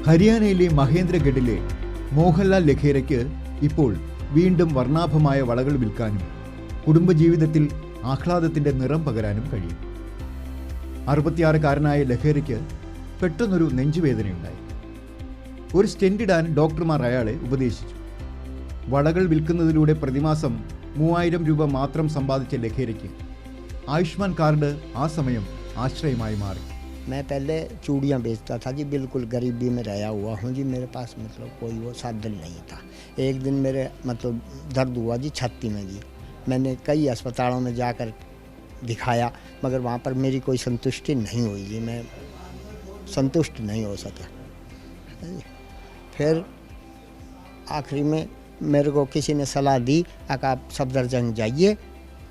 ഹരിയാനയിലെ മഹേന്ദ്രഗഡിലെ മോഹൻലാൽ ലഖേരയ്ക്ക് ഇപ്പോൾ വീണ്ടും വർണ്ണാഭമായ വളകൾ വിൽക്കാനും കുടുംബജീവിതത്തിൽ ആഹ്ലാദത്തിൻ്റെ നിറം പകരാനും കഴിയും. 66-കാരനായ ലഖേരയ്ക്ക് പെട്ടെന്നൊരു നെഞ്ചുവേദനയുണ്ടായി. ഒരു സ്റ്റെൻഡ് ഇടാൻ ഡോക്ടർമാർ അയാളെ ഉപദേശിച്ചു. വളകൾ വിൽക്കുന്നതിലൂടെ പ്രതിമാസം 3000 രൂപ മാത്രം സമ്പാദിച്ച ലഖേരയ്ക്ക് ആയുഷ്മാൻ കാർഡ് ആ സമയം ആശ്രയമായി മാറി. मैं पहले चूड़ियाँ बेचता था जी, बिल्कुल गरीबी में रहा हुआ हूँ जी. मेरे पास मतलब कोई वो साधन नहीं था. एक दिन मेरे मतलब दर्द हुआ जी छाती में जी. मैंने कई अस्पतालों में जाकर दिखाया मगर वहाँ पर मेरी कोई संतुष्टि नहीं हुई जी. मैं संतुष्ट नहीं हो सका. फिर आखिरी में मेरे को किसी ने सलाह दी कि आप सफदरजंग जाइए.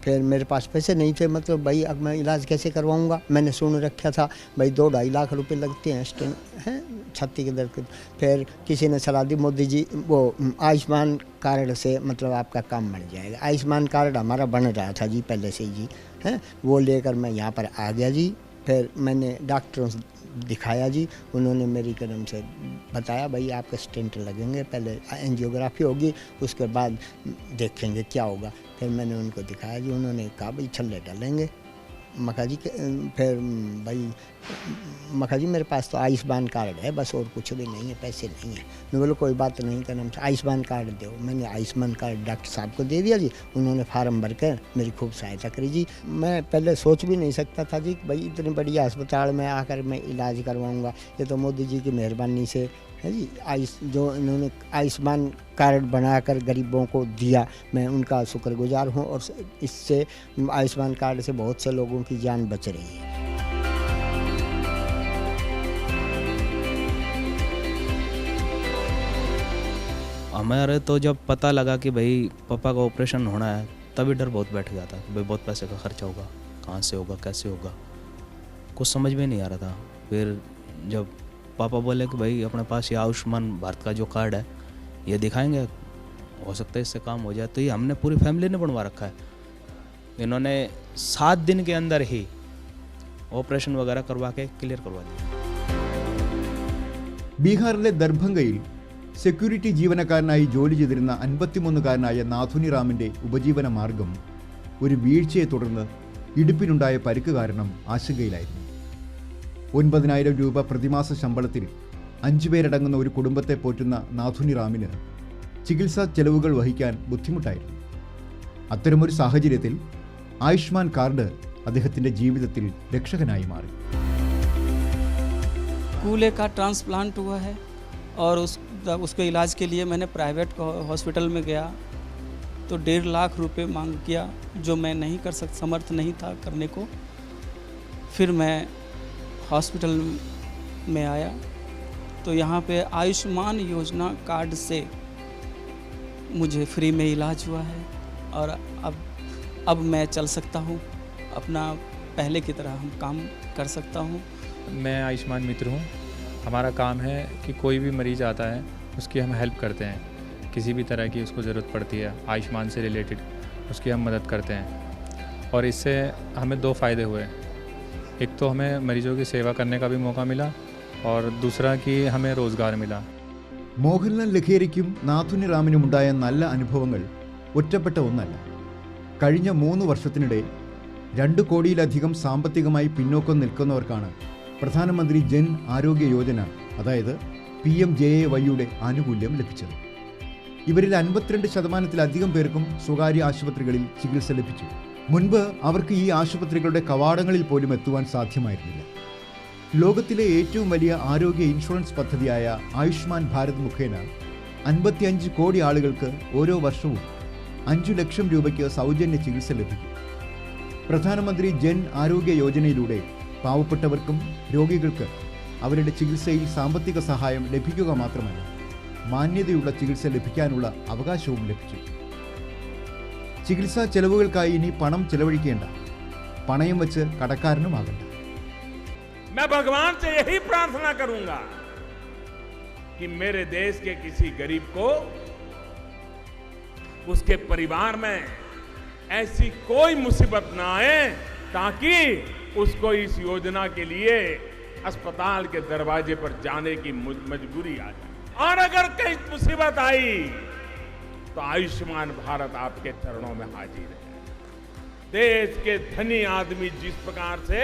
फिर मेरे पास पैसे नहीं थे, मतलब भाई अब मैं इलाज कैसे करवाऊंगा. मैंने सुन रखा था भाई 2-2.5 लाख रुपए लगते हैं स्टेंट हैं छाती के दर्द के. फिर किसी ने सलाह दी मोदी जी वो आयुष्मान कार्ड से मतलब आपका काम बन जाएगा. आयुष्मान कार्ड हमारा बन रहा था जी पहले से जी हैं. वो लेकर मैं यहाँ पर आ गया जी. फिर मैंने डॉक्टरों से दिखाया जी. उन्होंने मेरी कदम से बताया भाई आपके स्टेंट लगेंगे, पहले एंजियोग्राफी होगी उसके बाद देखेंगे क्या होगा. फिर मैंने उनको दिखाया जी. उन्होंने कहा भाई छल्ले डालेंगे. मखा जी फिर भाई मखा जी मेरे पास तो आयुष्मान कार्ड है बस, और कुछ भी नहीं है, पैसे नहीं है. मैं बोलो कोई बात नहीं का नाम से आयुष्मान कार्ड दो. मैंने आयुष्मान कार्ड डॉक्टर साहब को दे दिया जी. उन्होंने फार्म भर कर मेरी खूब सहायता करी जी. मैं पहले सोच भी नहीं सकता था जी भाई इतनी बड़ी अस्पताल में आकर मैं इलाज करवाऊँगा. ये तो मोदी जी की मेहरबानी से है जी. जो इन्होंने आयुष्मान कार्ड बनाकर गरीबों को दिया, मैं उनका शुक्रगुजार हूँ. और इससे आयुष्मान कार्ड से बहुत से लोगों की जान बच रही है. हमारे तो जब पता लगा कि भाई पापा का ऑपरेशन होना है तभी डर बहुत बैठ गया था कि भाई बहुत पैसे का खर्चा होगा, कहाँ से होगा, कैसे होगा, कुछ समझ में नहीं आ रहा था. फिर जब पापा बोले कि भाई अपने पास ये आयुष्मान भारत का जो कार्ड है ये दिखाएंगे, हो सकता है इससे काम हो जाए. तो ये हमने पूरी फैमिली ने बनवा रखा है. इन्होंने 7 दिन के अंदर ही ऑपरेशन वगैरह करवा के क्लियर करवा दिया. ബീഹാറിലെ ദർഭംഗയിൽ സെക്യൂരിറ്റി ജീവനക്കാരനായി ജോലി ചെയ്തിരുന്ന 53-കാരനായ നാഥുനി റാമിൻ്റെ ഉപജീവന മാർഗം ഒരു വീഴ്ചയെ തുടർന്ന് ഇടുപ്പിനുണ്ടായ പരിക്ക് കാരണം ആശങ്കയിലായിരുന്നു. 9,000 രൂപ പ്രതിമാസ ശമ്പളത്തിൽ 5 പേരടങ്ങുന്ന ഒരു കുടുംബത്തെ പോറ്റുന്ന നാഥുനി റാമിന് ചികിത്സാ ചെലവുകൾ വഹിക്കാൻ ബുദ്ധിമുട്ടായിരുന്നു. അത്തരമൊരു സാഹചര്യത്തിൽ ആയുഷ്മാൻ കാർഡ് അദ്ദേഹത്തിൻ്റെ ജീവിതത്തിൽ രക്ഷകനായി മാറി. कूल्हे का ट्रांसप्लांट हुआ है और उसके इलाज के लिए मैंने प्राइवेट हॉस्पिटल में गया तो 1.5 लाख रुपए मांग किया जो मैं नहीं कर समर्थ नहीं था करने को. फिर मैं हॉस्पिटल में आया तो यहाँ पे आयुष्मान योजना कार्ड से मुझे फ्री में इलाज हुआ है और अब मैं चल सकता हूँ, अपना पहले की तरह हम काम कर सकता हूँ. मैं आयुष्मान मित्र हूँ. हमारा काम है कि कोई भी मरीज़ आता है उसकी हम हेल्प करते हैं. किसी भी तरह की उसको ज़रूरत पड़ती है आयुष्मान से रिलेटेड उसकी हम मदद करते हैं. और इससे हमें 2 फ़ायदे हुए. एक तो हमें मरीजों की सेवा करने का भी मौका मिला और दूसरा कि हमें रोज़गार मिला. മോഹൻലാൽ ലഖേരയ്ക്കും നാഥുനി റാമിനുമുണ്ടായ നല്ല അനുഭവങ്ങൾ ഒറ്റപ്പെട്ട ഒന്നല്ല. കഴിഞ്ഞ 3 വർഷത്തിനിടെ 2 കോടിയിലധികം സാമ്പത്തികമായി പിന്നോക്കം നിൽക്കുന്നവർക്കാണ് പ്രധാനമന്ത്രി ജൻ ആരോഗ്യ യോജന അതായത് PMJAYയുടെ ആനുകൂല്യം ലഭിച്ചത്. ഇവരിൽ 52% പേർക്കും സ്വകാര്യ ആശുപത്രികളിൽ ചികിത്സ ലഭിച്ചു. മുൻപ് അവർക്ക് ഈ ആശുപത്രികളുടെ കവാടങ്ങളിൽ പോലും എത്തുവാൻ സാധ്യമായിരുന്നില്ല. ലോകത്തിലെ ഏറ്റവും വലിയ ആരോഗ്യ ഇൻഷുറൻസ് പദ്ധതിയായ ആയുഷ്മാൻ ഭാരത് മുഖേന 55 കോടി ആളുകൾക്ക് ഓരോ വർഷവും 5 ലക്ഷം രൂപയ്ക്ക് സൗജന്യ ചികിത്സ ലഭിക്കും. പ്രധാനമന്ത്രി ജൻ ആരോഗ്യ യോജനയിലൂടെ പാവപ്പെട്ടവർക്കും രോഗികൾക്ക് അവരുടെ ചികിത്സയിൽ സാമ്പത്തിക സഹായം ലഭിക്കുക മാത്രമല്ല മാന്യതയുള്ള ചികിത്സ ലഭിക്കാനുള്ള അവകാശവും ലഭിച്ചു. ചികിത്സാ ചെലവുകൾക്കായി ഇനി പണം ചെലവഴിക്കേണ്ട, പണയം വെച്ച് കടക്കാരനുമാകണ്ട. मैं भगवान से यही प्रार्थना करूंगा कि मेरे देश के किसी गरीब को उसके परिवार में ऐसी कोई मुसीबत ना आए ताकि उसको इस योजना के लिए अस्पताल के दरवाजे पर जाने की मजबूरी आ जाए। और अगर कहीं मुसीबत आई तो आयुष्मान भारत आपके चरणों में हाजिर है। देश के धनी आदमी जिस प्रकार से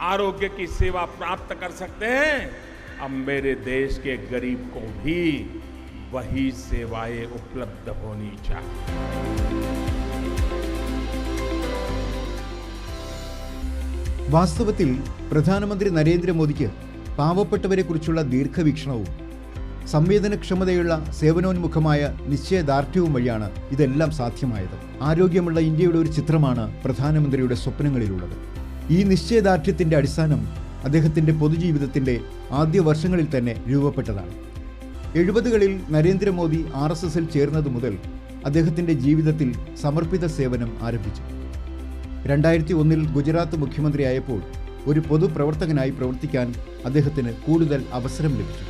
आरोग्य की सेवा प्राप्त कर सकते हैं, अब मेरे देश के गरीब को भी वही सेवाएं उपलब्ध होनी चाहिए। വാസ്തവത്തിൽ പ്രധാനമന്ത്രി നരേന്ദ്രമോദിക്ക് പാവപ്പെട്ടവരെക്കുറിച്ചുള്ള ദീർഘവീക്ഷണവും സംവേദനക്ഷമതയുള്ള സേവനോന്മുഖമായ നിശ്ചയദാർഢ്യവും വഴിയാണ് ഇതെല്ലാം സാധ്യമായത്. ആരോഗ്യമുള്ള ഇന്ത്യയുടെ ഒരു ചിത്രമാണ് പ്രധാനമന്ത്രിയുടെ സ്വപ്നങ്ങളിലുള്ളത്. ഈ നിശ്ചയദാർഢ്യത്തിൻ്റെ അടിസ്ഥാനം അദ്ദേഹത്തിൻ്റെ പൊതുജീവിതത്തിൻ്റെ ആദ്യ വർഷങ്ങളിൽ തന്നെ രൂപപ്പെട്ടതാണ്. 70കളിൽ നരേന്ദ്രമോദി RSSൽ ചേർന്നതു മുതൽ അദ്ദേഹത്തിൻ്റെ ജീവിതത്തിൽ സമർപ്പിത സേവനം ആരംഭിച്ചു. 2001ൽ ഗുജറാത്ത് മുഖ്യമന്ത്രിയായപ്പോൾ ഒരു പൊതുപ്രവർത്തകനായി പ്രവർത്തിക്കാൻ അദ്ദേഹത്തിന് കൂടുതൽ അവസരം ലഭിച്ചു.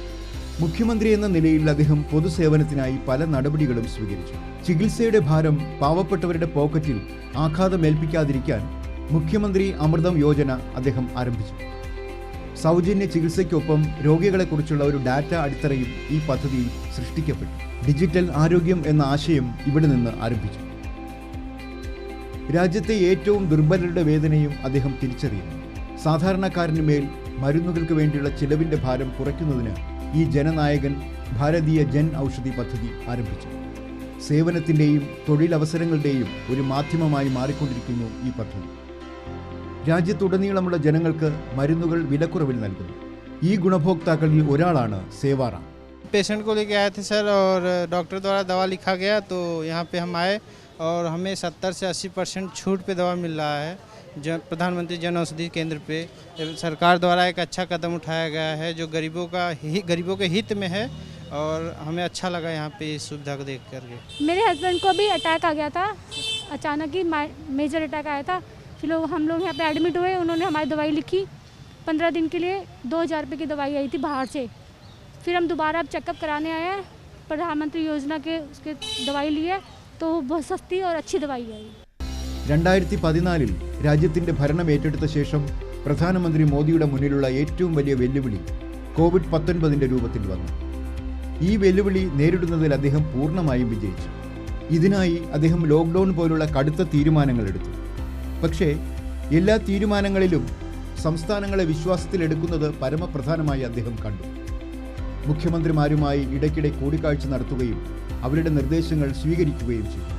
മുഖ്യമന്ത്രി എന്ന നിലയിൽ അദ്ദേഹം പൊതുസേവനത്തിനായി പല നടപടികളും സ്വീകരിച്ചു. ചികിത്സയുടെ ഭാരം പാവപ്പെട്ടവരുടെ പോക്കറ്റിൽ ആഘാതമേൽപ്പിക്കാതിരിക്കാൻ മുഖ്യമന്ത്രി അമൃതം യോജന അദ്ദേഹം ആരംഭിച്ചു. സൗജന്യ ചികിത്സയ്ക്കൊപ്പം രോഗികളെക്കുറിച്ചുള്ള ഒരു ഡാറ്റ അടിത്തറയും ഈ പദ്ധതിയിൽ സൃഷ്ടിക്കപ്പെട്ടു. ഡിജിറ്റൽ ആരോഗ്യം എന്ന ആശയം ഇവിടെ നിന്ന് ആരംഭിച്ചു. രാജ്യത്തെ ഏറ്റവും ദുർബലരുടെ വേദനയും അദ്ദേഹം തിരിച്ചറിയുന്നു. സാധാരണക്കാരന് മേൽ മരുന്നുകൾക്ക് വേണ്ടിയുള്ള ചിലവിൻ്റെ ഭാരം കുറയ്ക്കുന്നതിന് ഈ ജനനായകൻ ഭാരതീയ ജൻ ഔഷധി പദ്ധതി ആരംഭിച്ചു. സേവനത്തിൻ്റെയും തൊഴിലവസരങ്ങളുടെയും ഒരു മാധ്യമമായി മാറിക്കൊണ്ടിരിക്കുന്നു ഈ പദ്ധതി. രാജ്യത്തുടനീളമുള്ള ജനങ്ങൾക്ക് മരുന്നുകൾ വിലക്കുറവിൽ നൽകുന്നു. ഈ ഗുണഭോക്താക്കളിൽ ഒരാളാണ് സേവാറാം. पेशेंट को लेके आए थे सर, और डॉक्टर द्वारा दवा लिखा गया तो यहाँ पे हम आए और हमें 70 से 80% छूट पे दवा मिल रहा है. प्रधानमंत्री जन औषधि केंद्र पे सरकार द्वारा एक अच्छा कदम उठाया गया है जो गरीबों के हित में है, और हमें अच्छा लगा यहाँ पे इस सुविधा को देख करके. मेरे हस्बैंड को भी अटैक आ गया था, अचानक ही मेजर अटैक आया था. फिर हम लोग यहाँ पे एडमिट हुए, उन्होंने हमारी दवाई लिखी. 15 दिन के लिए 2000 रुपये की दवाई आई थी बाहर से. फिर हम दोबारा अब चेकअप कराने आए हैं, प्रधानमंत्री योजना के उसके दवाई लिए तो बहुत सस्ती और अच्छी दवाई आई. 2014ൽ രാജ്യത്തിൻ്റെ ഭരണം ഏറ്റെടുത്ത ശേഷം പ്രധാനമന്ത്രി മോദിയുടെ മുന്നിലുള്ള ഏറ്റവും വലിയ വെല്ലുവിളി COVID-19ൻ്റെ രൂപത്തിൽ വന്നു. ഈ വെല്ലുവിളി നേരിടുന്നതിൽ അദ്ദേഹം പൂർണ്ണമായും വിജയിച്ചു. ഇതിനായി അദ്ദേഹം ലോക്ക്ഡൗൺ പോലുള്ള കടുത്ത തീരുമാനങ്ങൾ എടുത്തു. പക്ഷേ എല്ലാ തീരുമാനങ്ങളിലും സംസ്ഥാനങ്ങളെ വിശ്വാസത്തിലെടുക്കുന്നത് പരമപ്രധാനമായി അദ്ദേഹം കണ്ടു. മുഖ്യമന്ത്രിമാരുമായി ഇടയ്ക്കിടെ കൂടിക്കാഴ്ച നടത്തുകയും അവരുടെ നിർദ്ദേശങ്ങൾ സ്വീകരിക്കുകയും ചെയ്തു.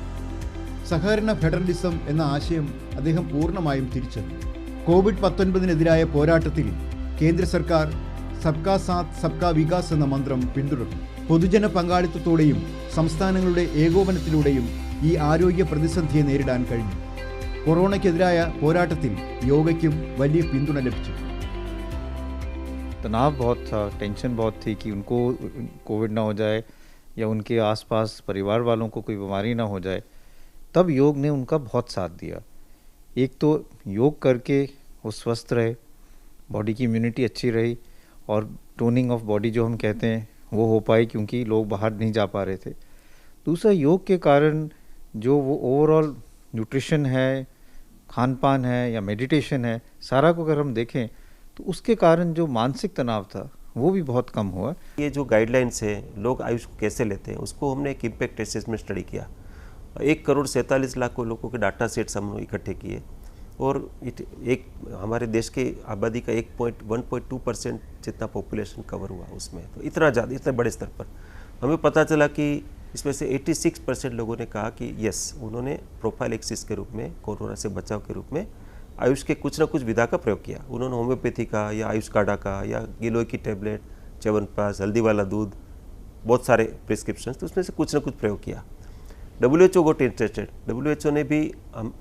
സഹകരണ ഫെഡറലിസം എന്ന ആശയം അദ്ദേഹം പൂർണ്ണമായും തിരിച്ചറിഞ്ഞു. COVID-19നെതിരായ പോരാട്ടത്തിൽ കേന്ദ്ര സർക്കാർ സബ്കാ സാത്ത് സബ്കാ വികാസ് എന്ന മന്ത്രം പിന്തുടർന്നു. പൊതുജന പങ്കാളിത്തത്തോടെയും സംസ്ഥാനങ്ങളുടെ ഏകോപനത്തിലൂടെയും ഈ ആരോഗ്യ പ്രതിസന്ധിയെ നേരിടാൻ കഴിഞ്ഞു. കൊറോണയ്ക്കെതിരായ പോരാട്ടത്തിൽ യോഗയ്ക്കും വലിയ പിന്തുണ ലഭിച്ചു. तनाव बहुत था, टेंशन बहुत थी कि उनको कोविड ना हो जाए या उनके आसपास परिवार वालों को कोई बीमारी ना हो जाए. तब योग ने उनका बहुत साथ दिया. एक तो योग करके वो स्वस्थ रहे, बॉडी की इम्यूनिटी अच्छी रही, और टोनिंग ऑफ बॉडी जो हम कहते हैं वो हो पाई क्योंकि लोग बाहर नहीं जा पा रहे थे. दूसरा, योग के कारण जो वो ओवरऑल न्यूट्रिशन है, खान पान है या मेडिटेशन है, सारा को अगर हम देखें तो उसके कारण जो मानसिक तनाव था वो भी बहुत कम हुआ. ये जो गाइडलाइंस है, लोग आयुष को कैसे लेते हैं, उसको हमने एक इम्पैक्ट असेसमेंट स्टडी किया. 1,47,00,000 लोगों के डाटा सेट्स हम इकट्ठे किए, और एक हमारे देश के आबादी का 1.2% जितना पॉपुलेशन कवर हुआ उसमें. तो इतना ज़्यादा, इतने बड़े स्तर पर हमें पता चला कि इसमें से 86% लोगों ने कहा कि यस, उन्होंने प्रोफाइलैक्सिस के रूप में, कोरोना से बचाव के रूप में आयुष के कुछ ना कुछ विधा का प्रयोग किया. उन्होंने होम्योपैथी का या आयुष काढ़ा का या गिलोय की टैबलेट, च्यवनप्राश, हल्दी वाला दूध, बहुत सारे प्रिस्क्रिप्शन, तो उसमें से कुछ ना कुछ प्रयोग किया. WHO goat interested. WHO ने भी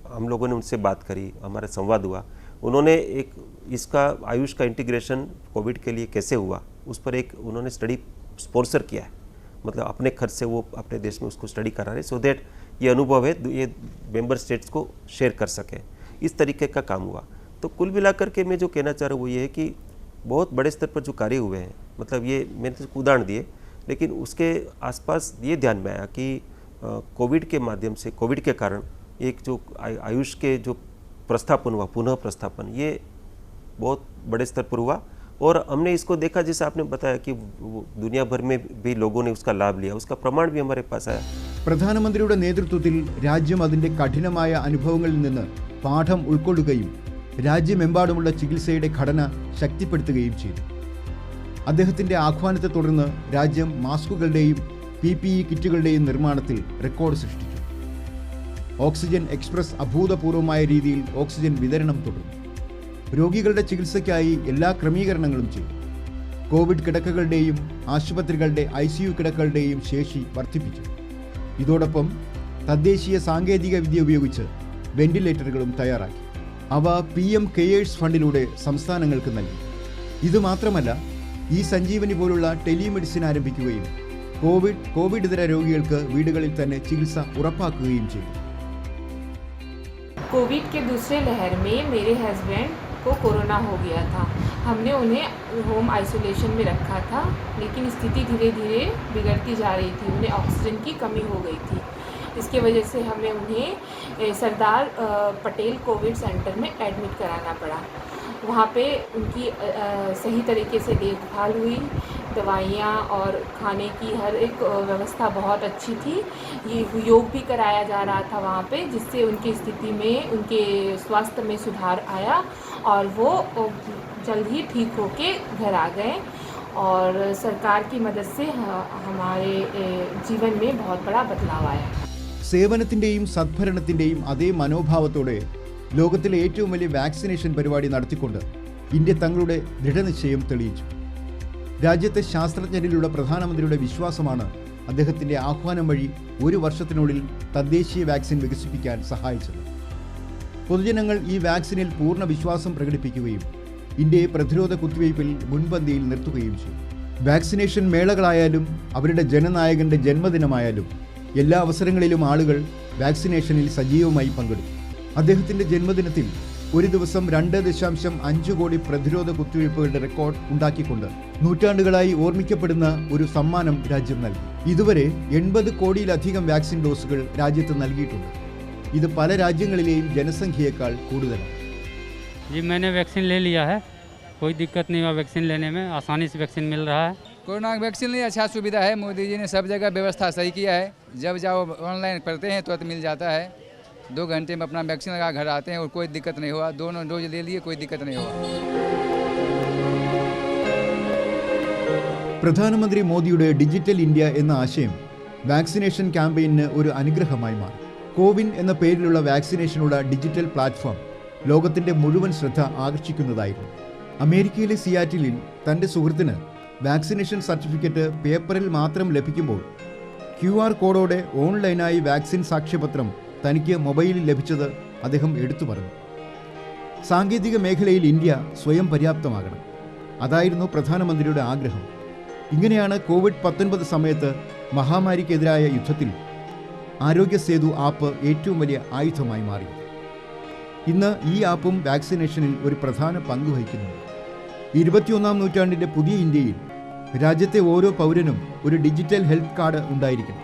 हम लोगों ने उनसे बात करी, हमारा संवाद हुआ. उन्होंने एक इसका आयुष का इंटीग्रेशन कोविड के लिए कैसे हुआ उस पर एक उन्होंने स्टडी स्पॉन्सर किया है. मतलब अपने खर्च से वो अपने देश में उसको स्टडी करा रहे, सो दैट ये अनुभव है ये मेंबर स्टेट्स को शेयर कर सकें. इस तरीके का काम हुआ. तो कुल मिलाकर के मैं जो कहना चाह रहा हूँ वो ये है कि बहुत बड़े स्तर पर जो कार्य हुए हैं, मतलब ये मैंने तो उदाहरण दिए, लेकिन उसके आसपास ये ध्यान में आया कि कोविड के माध्यम से, कोविड के कारण एक जो आयुष के जो प्रस्थापन हुआ, पुनः प्रस्थापन, ये बहुत बड़े स्तर पर हुआ और हमने इसको देखा, जैसे आपने बताया कि दुनिया भर में भी लोगों ने उसका लाभ लिया, उसका प्रमाण भी हमारे पास आया। പ്രധാനമന്ത്രിയുടെ നേതൃത്വത്തിൽ രാജ്യം അതിൻ്റെ കഠിനമായ അനുഭവങ്ങളിൽ നിന്ന് പാഠം ഉൾക്കൊള്ളുകയും രാജ്യമെമ്പാടുമുള്ള ചികിത്സയുടെ ഘടന ശക്തിപ്പെടുത്തുകയും ചെയ്തു. അദ്ദേഹത്തിൻ്റെ ആഹ്വാനത്തെ തുടർന്ന് രാജ്യം മാസ്കുകളുടെയും PPE കിറ്റുകളുടെയും നിർമ്മാണത്തിൽ റെക്കോർഡ് സൃഷ്ടിച്ചു. ഓക്സിജൻ എക്സ്പ്രസ് അഭൂതപൂർവമായ രീതിയിൽ ഓക്സിജൻ വിതരണം തുടർന്നു. രോഗികളുടെ ചികിത്സയ്ക്കായി എല്ലാ ക്രമീകരണങ്ങളും ചെയ്തു. കോവിഡ് കിടക്കകളുടെയും ആശുപത്രികളുടെ ICU കിടക്കകളുടെയും ശേഷി വർദ്ധിപ്പിച്ചു. ഇതോടൊപ്പം തദ്ദേശീയ സാങ്കേതിക വിദ്യ ഉപയോഗിച്ച് വെന്റിലേറ്ററുകളും തയ്യാറാക്കി. അവ PM കെയേഴ്സ് ഫണ്ടിലൂടെ സംസ്ഥാനങ്ങൾക്ക് നൽകി. ഇതുമാത്രമല്ല, ഈ സഞ്ജീവനി പോലുള്ള ടെലിമെഡിസിൻ ആരംഭിക്കുകയും കോവിഡ് ഇതര രോഗികൾക്ക് വീടുകളിൽ തന്നെ ചികിത്സ ഉറപ്പാക്കുകയും ചെയ്തു. कोविड के दूसरे लहर में मेरे हस्बैंड को कोरोना हो गया था. हमने उन्हें होम आइसोलेशन में रखा था, लेकिन स्थिति धीरे धीरे बिगड़ती जा रही थी. उन्हें ऑक्सीजन की कमी हो गई थी. इसके वजह से हमें उन्हें सरदार पटेल कोविड सेंटर में एडमिट कराना पड़ा. वहाँ पे उनकी सही तरीके से देखभाल हुई. दवाइयाँ और खाने की हर एक व्यवस्था बहुत अच्छी थी. ये योग भी कराया जा रहा था वहाँ पे, जिससे उनकी स्थिति में, उनके स्वास्थ्य में सुधार आया और वो जल्द ही ठीक होके घर आ गए. और सरकार की मदद से हमारे जीवन में बहुत बड़ा बदलाव आया. സേവനത്തിൻ്റെയും സദ്ഭരണത്തിൻ്റെയും അതേ മനോഭാവത്തോടെ ലോകത്തിലെ ഏറ്റവും വലിയ വാക്സിനേഷൻ പരിപാടി നടത്തിക്കൊണ്ട് ഇന്ത്യ തങ്ങളുടെ ദൃഢനിശ്ചയം തെളിയിച്ചു. രാജ്യത്തെ ശാസ്ത്രജ്ഞരിലുള്ള പ്രധാനമന്ത്രിയുടെ വിശ്വാസമാണ് അദ്ദേഹത്തിൻ്റെ ആഹ്വാനം വഴി 1 വർഷത്തിനുള്ളിൽ തദ്ദേശീയ വാക്സിൻ വികസിപ്പിക്കാൻ സഹായിച്ചത്. പൊതുജനങ്ങൾ ഈ വാക്സിനിൽ പൂർണ്ണ വിശ്വാസം പ്രകടിപ്പിക്കുകയും ഇന്ത്യയെ പ്രതിരോധ കുത്തിവയ്പിൽ മുൻപന്തിയിൽ നിർത്തുകയും ചെയ്തു. വാക്സിനേഷൻ മേളകളായാലും അവരുടെ ജനനായകൻ്റെ ജന്മദിനമായാലും എല്ലാ അവസരങ്ങളിലും ആളുകൾ വാക്സിനേഷനിൽ സജീവമായി പങ്കെടുത്തു. അദ്ദേഹത്തിൻ്റെ ജന്മദിനത്തിൽ ഒരു ദിവസം 2.5 കോടി പ്രതിരോധ കുത്തിവയ്പ്പുകളുടെ റെക്കോർഡ് ഉണ്ടാക്കിക്കൊണ്ട് നൂറ്റാണ്ടുകളായി ഓർമ്മിക്കപ്പെടുന്ന ഒരു സമ്മാനം രാജ്യം നൽകി. ഇതുവരെ 80 കോടിയിലധികം വാക്സിൻ ഡോസുകൾ രാജ്യത്ത് നൽകിയിട്ടുണ്ട്. ഇത് പല രാജ്യങ്ങളിലെയും ജനസംഖ്യയേക്കാൾ കൂടുതലാണ്. जी मैंने वैक्सीन ले लिया है, कोई दिक्कत नहीं हुआ वैक्सीन लेने में, आसानी से वैक्सीन मिल रहा है. कोरोना वैक्सीन लिए अच्छा सुविधा है. मोदी जी ने सब जगह व्यवस्था सही किया है. जब जाओ ऑनलाइन करते हैं तुरंत मिल जाता है. 2 घंटे में अपना वैक्सीन लगा घर आते हैं और कोई दिक्कत नहीं हुआ. दोनों डोज ले लिए, कोई दिक्कत नहीं हुआ. പ്രധാനമന്ത്രി മോദിയുടെ ഡിജിറ്റൽ ഇന്ത്യ എന്ന ആശയം വാക്സിനേഷൻ ക്യാമ്പയിന് ഒരു അനുഗ്രഹമായി മാറി. കോവിൻ എന്ന പേരിലുള്ള വാക്സിനേഷനുള്ള ഡിജിറ്റൽ പ്ലാറ്റ്ഫോം ലോകത്തിൻ്റെ മുഴുവൻ ശ്രദ്ധ ആകർഷിക്കുന്നതായിരുന്നു. അമേരിക്കയിലെ സിയാറ്റിലിൽ തൻ്റെ സുഹൃത്തിന് വാക്സിനേഷൻ സർട്ടിഫിക്കറ്റ് പേപ്പറിൽ മാത്രം ലഭിക്കുമ്പോൾ QR കോഡോടെ ഓൺലൈനായി വാക്സിൻ സാക്ഷ്യപത്രം തനിക്ക് മൊബൈലിൽ ലഭിച്ചത് അദ്ദേഹം എടുത്തു പറഞ്ഞു. സാങ്കേതിക മേഖലയിൽ ഇന്ത്യ സ്വയം പര്യാപ്തമാകണം. അതായിരുന്നു പ്രധാനമന്ത്രിയുടെ ആഗ്രഹം. ഇങ്ങനെയാണ് COVID-19 സമയത്ത് മഹാമാരിക്കെതിരായ യുദ്ധത്തിൽ ആരോഗ്യ സേതു ആപ്പ് ഏറ്റവും വലിയ ആയുധമായി മാറി. ഇന്ന് ഈ ആപ്പും വാക്സിനേഷനിൽ ഒരു പ്രധാന പങ്ക് വഹിക്കുന്നുണ്ട്. 21-ാം നൂറ്റാണ്ടിൻ്റെ പുതിയ ഇന്ത്യയിൽ രാജ്യത്തെ ഓരോ പൗരനും ഒരു ഡിജിറ്റൽ ഹെൽത്ത് കാർഡ് ഉണ്ടായിരിക്കണം.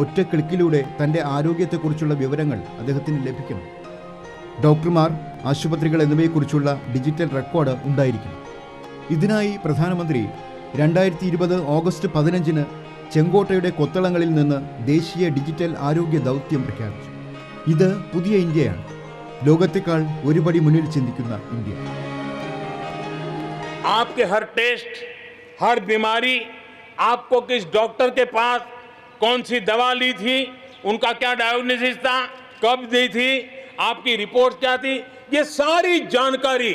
ഒറ്റ ക്ലിക്കിലൂടെ തൻ്റെ ആരോഗ്യത്തെക്കുറിച്ചുള്ള വിവരങ്ങൾ അദ്ദേഹത്തിന് ലഭിക്കണം. ഡോക്ടർമാർ, ആശുപത്രികൾ എന്നിവയെക്കുറിച്ചുള്ള ഡിജിറ്റൽ റെക്കോർഡ് ഉണ്ടായിരിക്കണം. ഇതിനായി പ്രധാനമന്ത്രി 2020 ഓഗസ്റ്റ് 15 ചെങ്കോട്ടയുടെ കൊത്തളങ്ങളിൽ നിന്ന് ദേശീയ ഡിജിറ്റൽ ആരോഗ്യ ദൗത്യം പ്രഖ്യാപിച്ചു. ഇത് പുതിയ ഇന്ത്യയാണ്. ലോകത്തെക്കാൾ ഒരുപടി മുന്നിൽ ചിന്തിക്കുന്ന ഇന്ത്യ. आपके हर टेस्ट, हर बीमारी, आपको किस डॉक्टर के पास कौन सी दवा ली थी, उनका क्या डायग्नोसिस था, कब दी थी, आपकी रिपोर्ट क्या थी, ये सारी जानकारी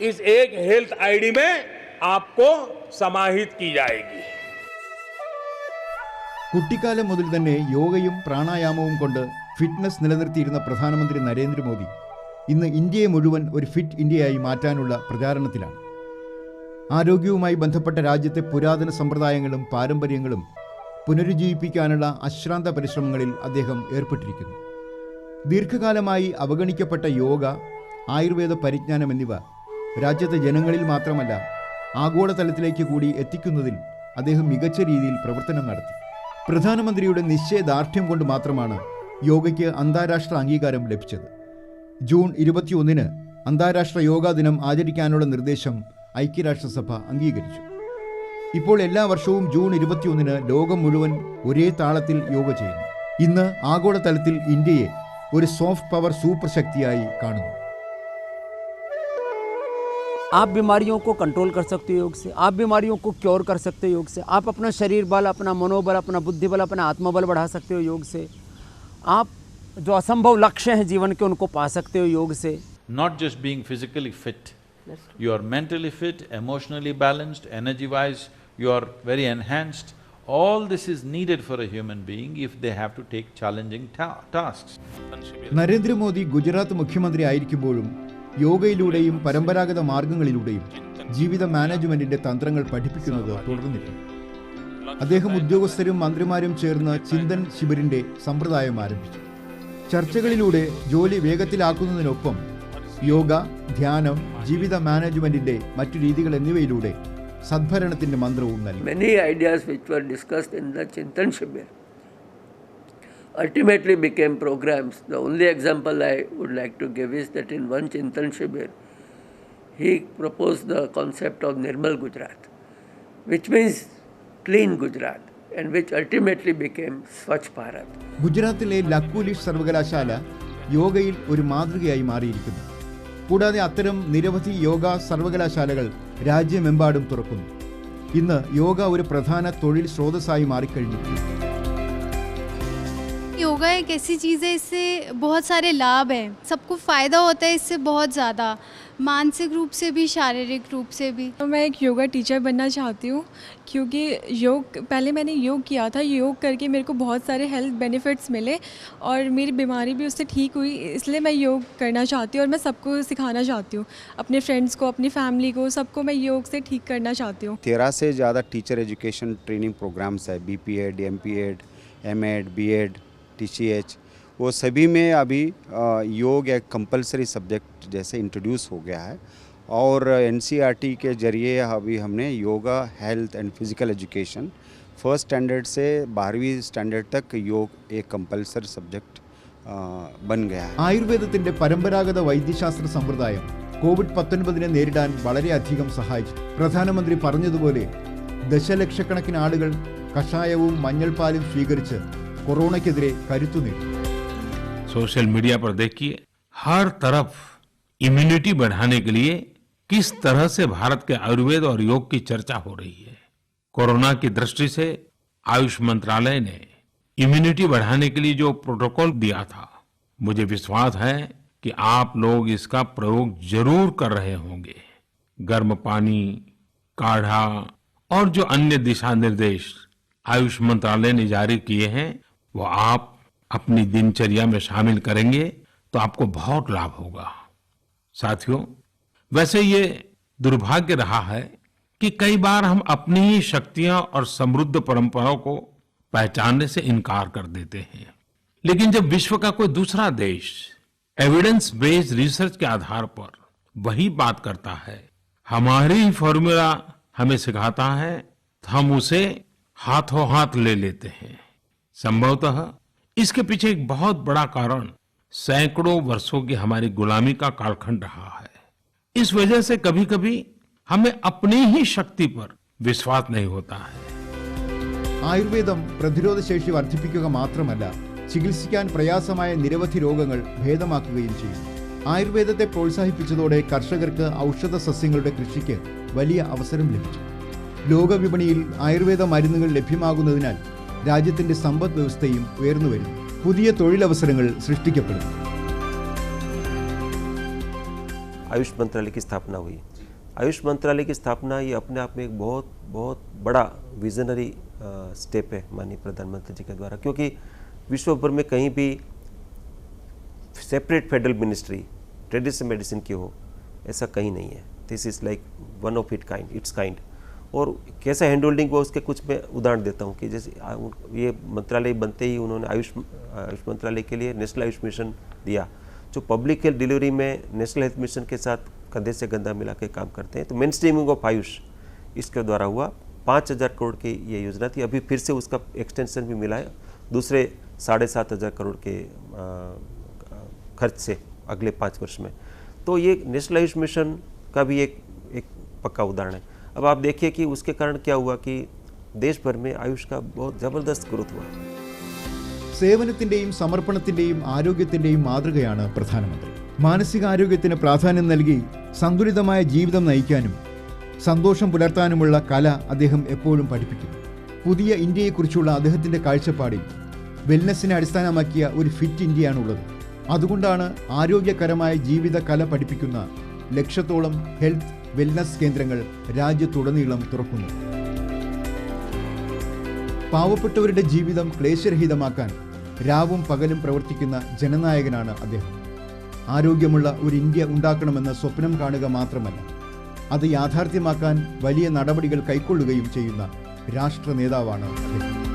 इस एक हेल्थ आईडी में आपको समाहित की जाएगी. കുട്ടിക്കാലം മുതൽ തന്നെ യോഗയും പ്രാണായാമവും കൊണ്ട് ഫിറ്റ്നസ് നിലനിർത്തിയിരുന്ന പ്രധാനമന്ത്രി നരേന്ദ്രമോദി ഇന്ന് ഇന്ത്യയെ മുഴുവൻ ഒരു ഫിറ്റ് ഇന്ത്യയായി മാറ്റാനുള്ള പ്രചാരണത്തിലാണ്. ആരോഗ്യവുമായി ബന്ധപ്പെട്ട രാജ്യത്തെ പുരാതന സമ്പ്രദായങ്ങളും പാരമ്പര്യങ്ങളും പുനരുജ്ജീവിപ്പിക്കാനുള്ള അശ്രാന്ത പരിശ്രമങ്ങളിൽ അദ്ദേഹം ഏർപ്പെട്ടിരിക്കുന്നു. ദീർഘകാലമായി അവഗണിക്കപ്പെട്ട യോഗ, ആയുർവേദ പരിജ്ഞാനം എന്നിവ രാജ്യത്തെ ജനങ്ങളിൽ മാത്രമല്ല ആഗോളതലത്തിലേക്ക് കൂടി എത്തിക്കുന്നതിൽ അദ്ദേഹം മികച്ച രീതിയിൽ പ്രവർത്തനം നടത്തി. പ്രധാനമന്ത്രിയുടെ നിശ്ചയദാർഢ്യം കൊണ്ട് മാത്രമാണ് യോഗയ്ക്ക് അന്താരാഷ്ട്ര അംഗീകാരം ലഭിച്ചത്. ജൂൺ 21 അന്താരാഷ്ട്ര യോഗാ ദിനം ആചരിക്കാനുള്ള നിർദ്ദേശം ഐക്യരാഷ്ട്രസഭ അംഗീകരിച്ചു. ഇപ്പോൾ എല്ലാ വർഷവും ജൂൺ 21-ന് ലോകം മുഴുവൻ ഒരേ താളത്തിൽ യോഗ ചെയ്യുന്നു. ഇന്ന് ആഗോളതലത്തിൽ ഇന്ത്യയെ ഒരു സോഫ്റ്റ് പവർ സൂപ്പർ ശക്തിയായി കാണുന്നു. आप बीमारियों को कंट्रोल कर सकते हो योग से, आप बीमारियों को क्योर कर सकते हो योग से, आप अपना शरीर बल, अपना मनोबल, अपना बुद्धि बल, अपना आत्मबल बढ़ा सकते हो योग से, आप जो असंभव लक्ष्य हैं जीवन के उनको पा सकते हो योग से. Not just being physically fit, you are mentally fit, emotionally balanced, energy-wise you are very enhanced. All this is needed for a human being if they have to take challenging tasks. Narendra Modi Gujarat മുഖ്യമന്ത്രി ആയിരിക്കുമ്പോഴും യോഗയിലൂടെയും പരമ്പരാഗത മാർഗങ്ങളിലൂടെയും ജീവിത മാനേജ്മെന്റിന്റെ തന്ത്രങ്ങൾ പഠിപ്പിക്കുന്നത് തുടർന്നിരുന്നു. അദ്ദേഹം ഉദ്യോഗസ്ഥരും മന്ത്രിമാരും ചേർന്ന് ചിന്തൻ ശിബിരിന്റെ സമ്പ്രദായം ആരംഭിച്ചു. ചർച്ചകളിലൂടെ ജോലി വേഗത്തിലാക്കുന്നതിനൊപ്പം യോഗ, ധ്യാനം, ജീവിത മാനേജ്മെന്റിന്റെ മറ്റു രീതികൾ എന്നിവയിലൂടെ സദ്ഭരണത്തിന്റെ മന്ത്രവും നൽകി. Many ideas which were discussed in the Chintan Shibir ultimately became programs. The only example I would like to give is that in one Chintan Shibir, he proposed the concept of Nirmal Gujarat, which means clean Gujarat, and which ultimately became Swachh Bharat. ഗുജറാത്തിലെ ലക്കൂലിഷ് സർവകലാശാല യോഗയിൽ ഒരു മാതൃകയായി മാറിയിരിക്കുന്നു. കൂടാതെ അത്തരം നിരവധി യോഗ സർവകലാശാലകൾ രാജ്യമെമ്പാടും തുറക്കുന്നു. ഇന്ന് യോഗ ഒരു പ്രധാന തൊഴിൽ സ്രോതസ്സായി മാറിക്കഴിഞ്ഞിരിക്കുന്നു. योगा एक ऐसी चीज़ है, इससे बहुत सारे लाभ हैं, सबको फ़ायदा होता है इससे बहुत ज़्यादा, मानसिक रूप से भी शारीरिक रूप से भी. तो मैं एक योगा टीचर बनना चाहती हूँ क्योंकि पहले मैंने योग किया था. योग करके मेरे को बहुत सारे हेल्थ बेनिफिट्स मिले और मेरी बीमारी भी उससे ठीक हुई, इसलिए मैं योग करना चाहती हूँ और मैं सबको सिखाना चाहती हूँ, अपने फ्रेंड्स को, अपनी फैमिली को, सबको मैं योग से ठीक करना चाहती हूँ. 13 से ज़्यादा टीचर एजुकेशन ट्रेनिंग प्रोग्राम्स है, BPEd, MPEd, MEd, BEd, TCH, वो सभी में अभी योग एक कंपलसरी सब्जेक्ट जैसे इंट्रोड्यूस हो गया है. और NCERT के जरिए अभी हमने yoga, health and physical education first standard से 12वीं स्टैंडर्ड तक योग एक कंपलसरी सब्जेक्ट बन गया है. ആയുർവേദത്തിന്റെ പരമ്പരാഗത വൈദ്യശാസ്ത്ര സമ്പ്രദായം കോവിഡ്-19 നേരിടാൻ വളരെയധികം സഹായിച്ചു. പ്രധാനമന്ത്രി പറഞ്ഞതുപോലെ ദശലക്ഷക്കണക്കിന് ആളുകൾ കഷായവും മഞ്ഞൾപ്പാലും സ്വീകരിച്ച് കൊറോണയ്ക്കെതിരെ കരുത്തു നേടി. सोशल मीडिया पर देखिए, हर तरफ इम्यूनिटी बढ़ाने के लिए किस तरह से भारत के आयुर्वेद और योग की चर्चा हो रही है. कोरोना की दृष्टि से आयुष मंत्रालय ने इम्यूनिटी बढ़ाने के लिए जो प्रोटोकॉल दिया था, मुझे विश्वास है कि आप लोग इसका प्रयोग जरूर कर रहे होंगे. गर्म पानी, काढ़ा और जो अन्य दिशा निर्देश आयुष मंत्रालय ने जारी किए हैं, वो आप अपनी दिनचर्या में शामिल करेंगे तो आपको बहुत लाभ होगा. साथियों, वैसे ये दुर्भाग्य रहा है कि कई बार हम अपनी ही शक्तियां और समृद्ध परंपराओं को पहचानने से इनकार कर देते हैं. लेकिन जब विश्व का कोई दूसरा देश एविडेंस बेस्ड रिसर्च के आधार पर वही बात करता है, हमारी फॉर्मूला हमें सिखाता है, तो हम उसे हाथों हाथ ले लेते हैं. संभवतः इसके पीछे एक बहुत बड़ा कारण सैकड़ों वर्षों की हमारी गुलामी का कालखंड रहा है. इस वजह से कभी कभी हमें अपनी ही शक्ति पर विश्वास नहीं होता है. ആയുർവേദം പ്രതിരോധശേഷി വർദ്ധിപ്പിക്കുക മാത്രമല്ല, ചികിത്സിക്കാൻ പ്രയാസമായ നിരവധി രോഗങ്ങൾ ഭേദമാക്കുകയും ചെയ്യും. ആയുർവേദത്തെ പ്രോത്സാഹിപ്പിച്ചതോടെ കർഷകർക്ക് ഔഷധ സസ്യങ്ങളുടെ കൃഷിക്ക് വലിയ അവസരം ലഭിച്ചു. ലോകവിപണിയിൽ ആയുർവേദ മരുന്നുകൾ ലഭ്യമാകുന്നതിനാൽ രാജ്യത്തിന്റെ സമ്പദ് വ്യവസ്ഥയും ഉയർന്നു വരുന്നു. പുതിയ തൊഴിലവസരങ്ങൾ സൃഷ്ടിക്കപ്പെടുന്നു. आयुष मंत्रालय की स्थापना हुई. आयुष मंत्रालय की स्थापना ये अपने आप में एक बहुत बहुत बड़ा विजनरी स्टेप है माननीय प्रधानमंत्री जी के द्वारा, क्योंकि विश्व भर में कहीं भी separate federal ministry traditional medicine की हो, ऐसा कहीं नहीं है. This is like one of its kind. और कैसा हैंड होल्डिंग हुआ उसके कुछ मैं उदाहरण देता हूँ कि जैसे ये मंत्रालय बनते ही उन्होंने आयुष मंत्रालय के लिए नेशनल आयुष मिशन दिया, जो पब्लिक हेल्थ डिलीवरी में नेशनल हेल्थ मिशन के साथ कंधे से कंधा मिला के काम करते हैं. तो मेन स्ट्रीमिंग ऑफ आयुष इसके द्वारा हुआ. 5,000 करोड़ की ये योजना थी. अभी फिर से उसका एक्सटेंशन भी मिला है दूसरे 7,500 करोड़ के खर्च से अगले 5 वर्ष में. तो ये नेशनल आयुष मिशन का भी एक पक्का उदाहरण है। अब आप देखिए कि उसके कारण क्या हुआ कि देश भर में आयुष का बहुत जबरदस्त ग्रोथ हुआ। സേവനത്തിന്റെയും സമർപ്പണത്തിന്റെയും ആരോഗ്യത്തിന്റെയും മാതൃകയാണ് പ്രധാനമന്ത്രി. മാനസികാരോഗ്യത്തിന് പ്രാധാന്യം നൽകി സന്തുലിതമായ ജീവിതം നയിക്കാനും സന്തോഷം പുലർത്താനുമുള്ള കല അദ്ദേഹം എപ്പോഴും പഠിപ്പിക്കുന്നു. പുതിയ ഇന്ത്യയെക്കുറിച്ചുള്ള അദ്ദേഹത്തിന്റെ കാഴ്ചപ്പാടിൽ വെൽനസിനെ അടിസ്ഥാനമാക്കിയ ഒരു ഫിറ്റ് ഇന്ത്യയാണുള്ളത്. അതുകൊണ്ടാണ് ആരോഗ്യകരമായ ജീവിത കല പഠിപ്പിക്കുന്ന ലക്ഷത്തോളം ഹെൽത്ത് വെൽനസ് കേന്ദ്രങ്ങൾ രാജ്യത്തുടനീളം തുറക്കുന്നത്. പാവപ്പെട്ടവരുടെ ജീവിതം ക്ലേശരഹിതമാക്കാൻ രാവും പകലും പ്രവർത്തിക്കുന്ന ജനനായകനാണ് അദ്ദേഹം. ആരോഗ്യമുള്ള ഒരു ഇന്ത്യ ഉണ്ടാക്കണമെന്ന സ്വപ്നം കാണുക മാത്രമല്ല, അത് യാഥാർത്ഥ്യമാക്കാൻ വലിയ നടപടികൾ കൈക്കൊള്ളുകയും ചെയ്യുന്ന രാഷ്ട്ര നേതാവാണ് അദ്ദേഹം.